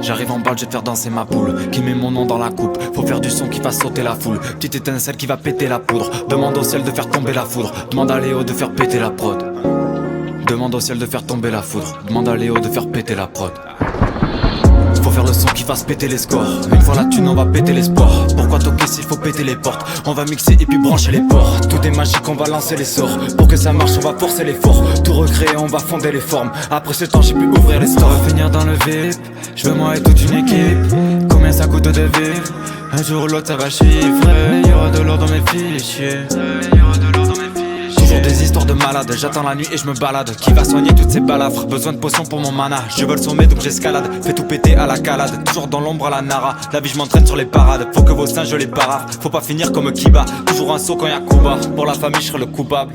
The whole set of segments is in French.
J'arrive en balle, je vais te faire danser ma poule. Qui met mon nom dans la coupe, faut faire du son qui va sauter la foule. Petite étincelle qui va péter la poudre. Demande au ciel de faire tomber la foudre. Demande à Léo de faire péter la prod. Demande au ciel de faire tomber la foudre. Demande à Léo de faire péter la prod. Faut faire le son qui fasse péter les scores. Une fois la thune on va péter l'espoir. Pourquoi toquer s'il faut péter les portes? On va mixer et puis brancher les ports. Tout est magique, on va lancer les sorts. Pour que ça marche on va forcer l'effort. Tout recréer, on va fonder les formes. Après ce temps j'ai pu ouvrir les stores. On va finir dans le VIP. Je veux moi et toute une équipe. Combien ça coûte de vivre? Un jour ou l'autre ça va chiffrer. Y'aura de l'or dans mes fichiers. Toujours des histoires de malades, j'attends la nuit et je me balade. Qui va soigner toutes ces balafres? Besoin de potions pour mon mana. Je veux le sommet donc j'escalade. Fais tout péter à la calade. Toujours dans l'ombre à la Nara. La vie je m'entraîne sur les parades. Faut que vos seins je les paraffe. Faut pas finir comme Kiba. Toujours un saut quand y'a Kuba. Pour la famille je serai le coupable.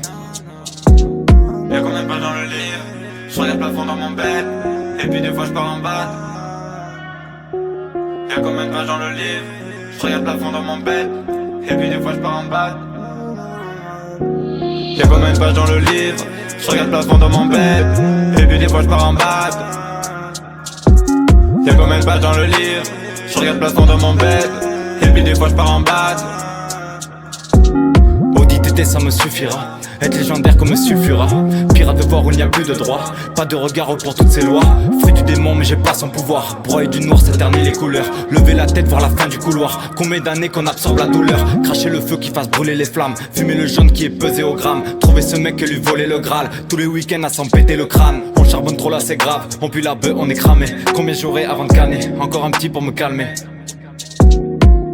Y'a combien de pages dans le livre? Je regarde le plafond dans mon bed. Et puis des fois je pars en bas. Y'a combien de pages dans le livre? Je regarde le plafond dans mon bed. Et puis des fois je pars en bas. Y'a combien de pages dans le livre? Je regarde le plafond dans mon bed. Et puis des fois je pars en bad. Y'a combien de pages dans le livre? Je regarde le plafond dans mon bed. Et puis des fois je pars en bad. Audit TT ça me suffira. Être légendaire comme suffira. Pirate de voir où il n'y a plus de droit. Pas de regard pour toutes ces lois. Fruit du démon mais j'ai pas son pouvoir. Broyer du noir s'éternit les couleurs. Lever la tête voir la fin du couloir. Combien d'années qu'on absorbe la douleur. Cracher le feu qui fasse brûler les flammes. Fumer le jaune qui est pesé au gramme. Trouver ce mec et lui voler le Graal. Tous les week-ends à s'en péter le crâne. On charbonne trop là c'est grave. On pue la bœuf on est cramé. Combien j'aurai avant de canner? Encore un petit pour me calmer.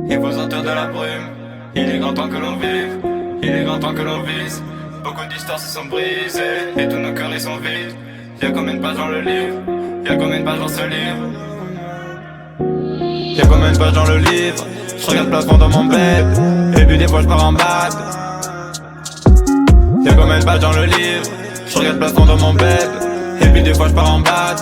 Il faut sortir de la brume. Il est grand temps que l'on vive. Il est grand temps que l'on vise. Beaucoup d'histoires se sont brisées et tous nos cœurs ils sont vides. Y'a combien de pages dans le livre? Y'a combien de pages dans ce livre? Y'a combien de pages dans le livre? Je regarde le plafond dans mon bed. Et puis des fois je pars en bad. Y'a combien de pages dans le livre? Je regarde le plafond dans mon bed. Et puis des fois je pars en bad.